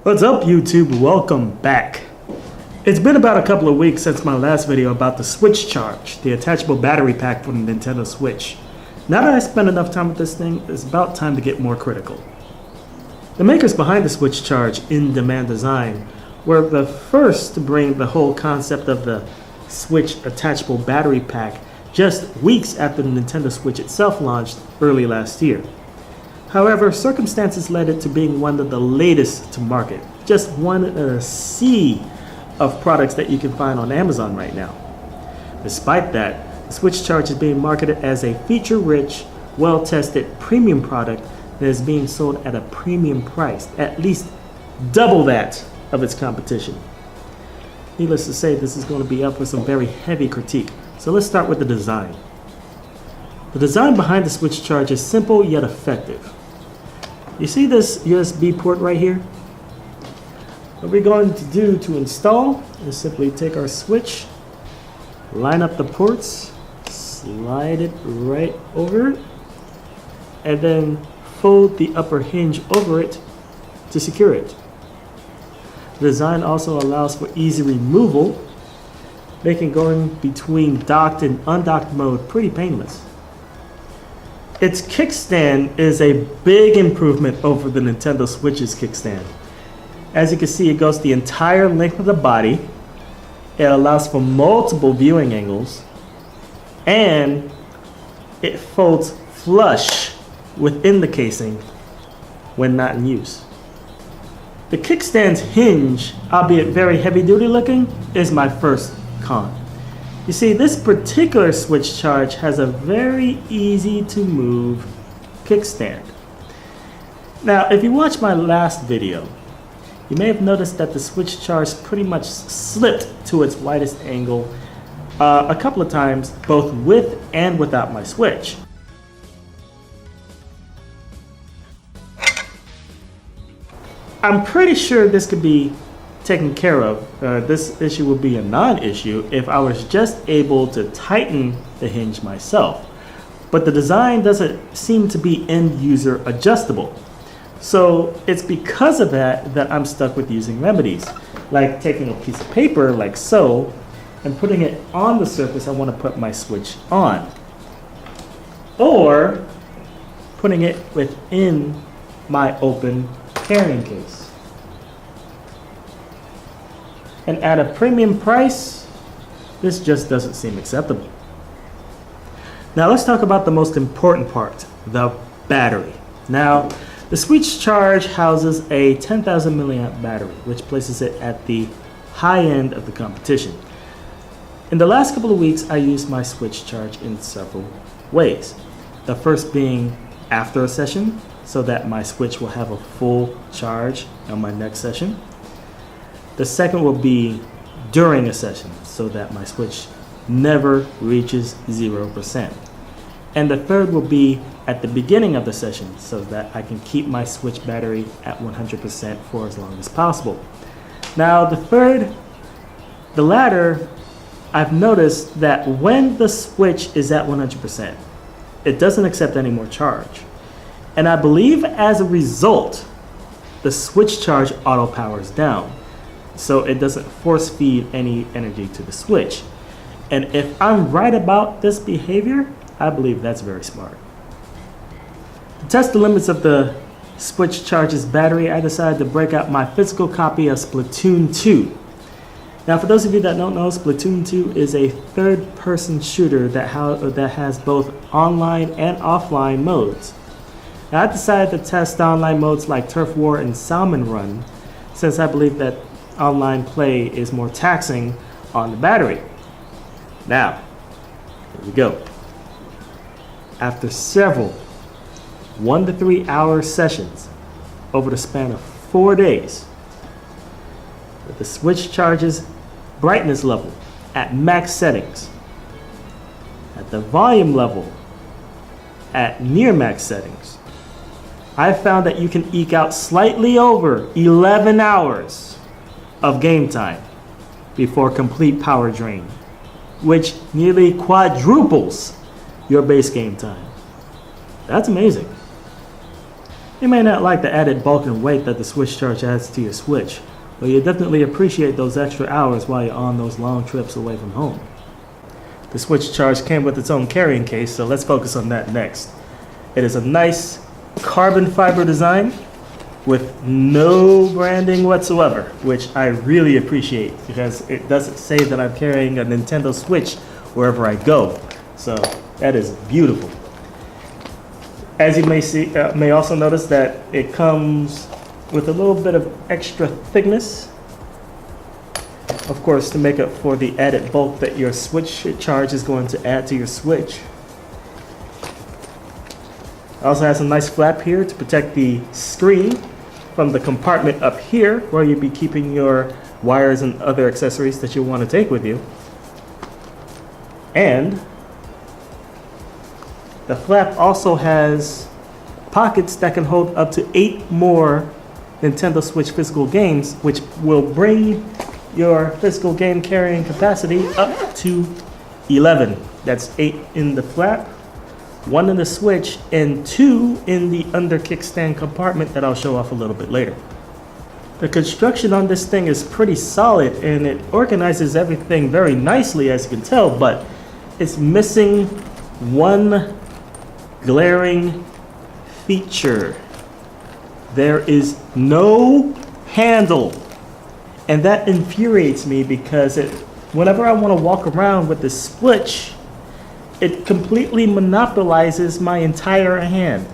What's up, YouTube? Welcome back. It's been about a couple of weeks since my last video about the SwitchCharge, the attachable battery pack for the Nintendo Switch. Now that I spent enough time with this thing, it's about time to get more critical. The makers behind the SwitchCharge in-demand design were the first to bring the whole concept of the Switch attachable battery pack just weeks after the Nintendo Switch itself launched early last year. However, circumstances led it to being one of the latest to market, just one in a sea of products that you can find on Amazon right now. Despite that, the SwitchCharge is being marketed as a feature-rich, well-tested premium product that is being sold at a premium price, at least double that of its competition. Needless to say, this is going to be up for some very heavy critique. So let's start with the design. The design behind the SwitchCharge is simple yet effective. You see this USB port right here? What we're going to do to install is simply take our Switch, line up the ports, slide it right over, and then fold the upper hinge over it to secure it. The design also allows for easy removal, making going between docked and undocked mode pretty painless. Its kickstand is a big improvement over the Nintendo Switch's kickstand. As you can see, it goes the entire length of the body, it allows for multiple viewing angles, and it folds flush within the casing when not in use. The kickstand's hinge, albeit very heavy-duty looking, is my first con. You see, this particular SwitchCharge has a very easy to move kickstand. Now, if you watched my last video, you may have noticed that the SwitchCharge pretty much slipped to its widest angle a couple of times, both with and without my Switch. I'm pretty sure this could be taken care of. This issue would be a non-issue if I was just able to tighten the hinge myself. But the design doesn't seem to be end-user adjustable. So it's because of that I'm stuck with using remedies, like taking a piece of paper like so and putting it on the surface I want to put my Switch on, or putting it within my open carrying case. And at a premium price, this just doesn't seem acceptable. Now let's talk about the most important part, the battery. Now, the SwitchCharge houses a 10,000 milliamp battery, which places it at the high end of the competition. In the last couple of weeks, I used my SwitchCharge in several ways. The first being after a session, so that my Switch will have a full charge on my next session. The second will be during a session, so that my Switch never reaches 0%. And the third will be at the beginning of the session, so that I can keep my Switch battery at 100% for as long as possible. Now the latter, I've noticed that when the Switch is at 100%, it doesn't accept any more charge. And I believe as a result, the SwitchCharge auto powers down, so it doesn't force feed any energy to the Switch. And if I'm right about this behavior, I believe that's very smart. To test the limits of the SwitchCharge's battery, I decided to break out my physical copy of Splatoon 2. Now, for those of you that don't know, Splatoon 2 is a third-person shooter that has both online and offline modes. Now, I decided to test online modes like Turf War and Salmon Run, since I believe that online play is more taxing on the battery. Now, here we go. After several 1 to 3 hour sessions over the span of 4 days, with the SwitchCharge's brightness level at max settings, at the volume level at near max settings, I found that you can eke out slightly over 11 hours of game time before complete power drain, which nearly quadruples your base game time. That's amazing. You may not like the added bulk and weight that the SwitchCharge adds to your Switch, but you definitely appreciate those extra hours while you're on those long trips away from home. The SwitchCharge came with its own carrying case, so let's focus on that next. It is a nice carbon fiber design with no branding whatsoever, which I really appreciate because it doesn't say that I'm carrying a Nintendo Switch wherever I go. So that is beautiful. As you may also notice that it comes with a little bit of extra thickness, of course, to make up for the added bulk that your SwitchCharge is going to add to your Switch. It also has a nice flap here to protect the screen from the compartment up here where you'll be keeping your wires and other accessories that you want to take with you. And the flap also has pockets that can hold up to 8 more Nintendo Switch physical games, which will bring your physical game carrying capacity up to 11. That's 8 in the flap, 1 in the Switch, and 2 in the under kickstand compartment that I'll show off a little bit later. The construction on this thing is pretty solid and it organizes everything very nicely, as you can tell, but it's missing one glaring feature. There is no handle. And that infuriates me because whenever I want to walk around with this Switch, it completely monopolizes my entire hand.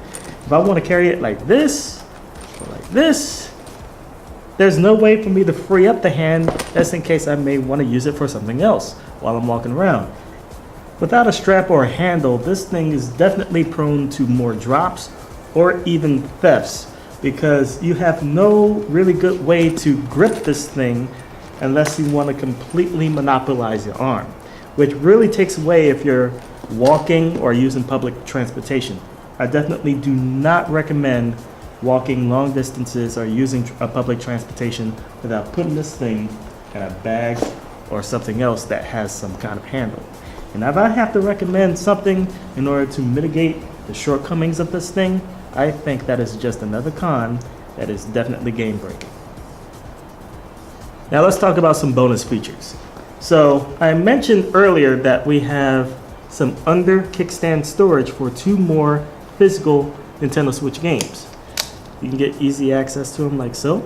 If I want to carry it like this, or like this, there's no way for me to free up the hand just in case I may want to use it for something else while I'm walking around. Without a strap or a handle, this thing is definitely prone to more drops or even thefts, because you have no really good way to grip this thing unless you want to completely monopolize your arm, which really takes away if you're walking or using public transportation. I definitely do not recommend walking long distances or using a public transportation without putting this thing in a bag or something else that has some kind of handle. And if I have to recommend something in order to mitigate the shortcomings of this thing, I think that is just another con that is definitely game breaking. Now let's talk about some bonus features. So I mentioned earlier that we have some under kickstand storage for 2 more physical Nintendo Switch games. You can get easy access to them like so,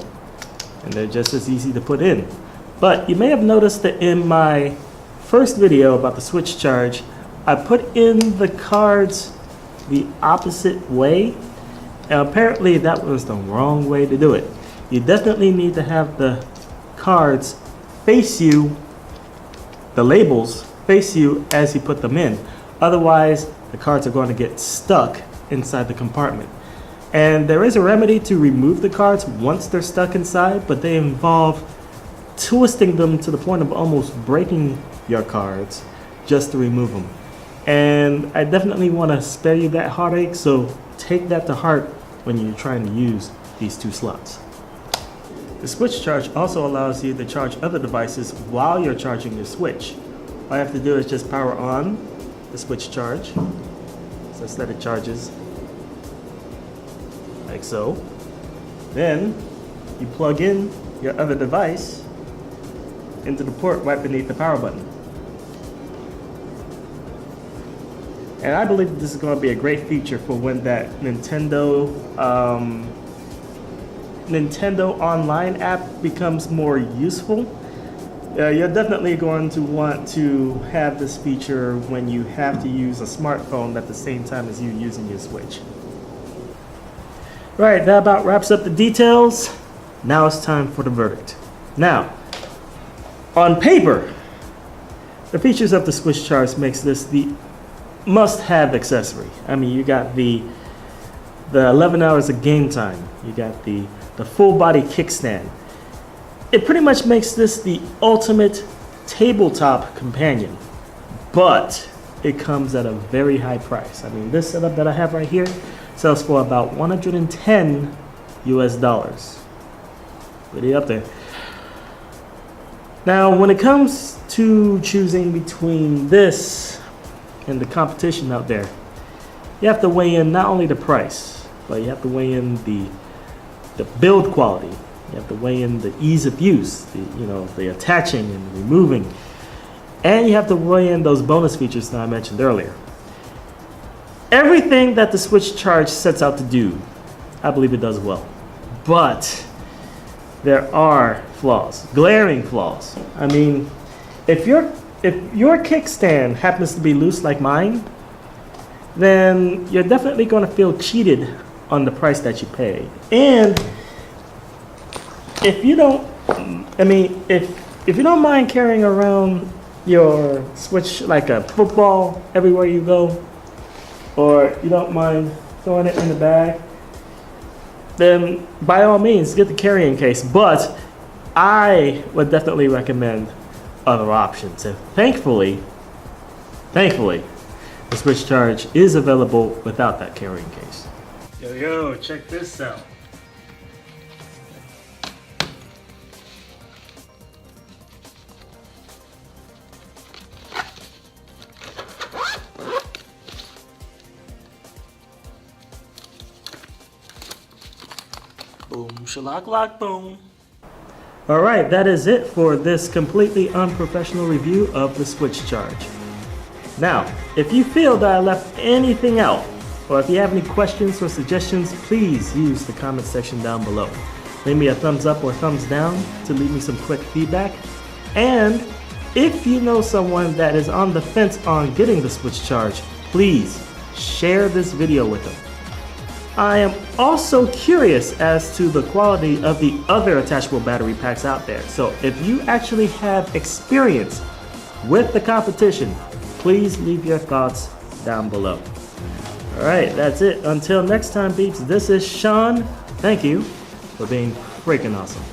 and they're just as easy to put in. But you may have noticed that in my first video about the SwitchCharge, I put in the cards the opposite way. And apparently that was the wrong way to do it. You definitely need to have the cards face you, the labels face you as you put them in. Otherwise, the cards are going to get stuck inside the compartment. And there is a remedy to remove the cards once they're stuck inside, but they involve twisting them to the point of almost breaking your cards just to remove them. And I definitely want to spare you that heartache, so take that to heart when you're trying to use these 2 slots. The SwitchCharge also allows you to charge other devices while you're charging your Switch. All you have to do is just power on the SwitchCharge, such that it charges like so. Then you plug in your other device into the port right beneath the power button. And I believe that this is going to be a great feature for when that Nintendo Online app becomes more useful. You're definitely going to want to have this feature when you have to use a smartphone at the same time as you using your Switch. Right, that about wraps up the details. Now it's time for the verdict. Now, on paper, the features of the SwitchCharge makes this the must-have accessory. I mean, you got the 11 hours of game time. You got the full-body kickstand. It pretty much makes this the ultimate tabletop companion, but it comes at a very high price. I mean, this setup that I have right here sells for about $110 US. Pretty up there. Now, when it comes to choosing between this and the competition out there, you have to weigh in not only the price, but you have to weigh in the build quality. You have to weigh in the ease of use, the attaching and removing, and you have to weigh in those bonus features that I mentioned earlier. Everything that the SwitchCharge sets out to do, I believe it does well, but there are flaws, glaring flaws. I mean, if your kickstand happens to be loose like mine, then you're definitely going to feel cheated on the price that you pay. And if you don't, if you don't mind carrying around your Switch like a football everywhere you go, or you don't mind throwing it in the bag, then by all means get the carrying case. But I would definitely recommend other options. And thankfully, the SwitchCharge is available without that carrying case. Yo, check this out. Boom, shalak lock, boom. Alright, that is it for this completely unprofessional review of the SwitchCharge. Now, if you feel that I left anything out, or if you have any questions or suggestions, please use the comment section down below. Leave me a thumbs up or thumbs down to leave me some quick feedback. And if you know someone that is on the fence on getting the SwitchCharge, please share this video with them. I am also curious as to the quality of the other attachable battery packs out there. So if you actually have experience with the competition, please leave your thoughts down below. Alright, that's it. Until next time, peeps, this is Sean. Thank you for being freaking awesome.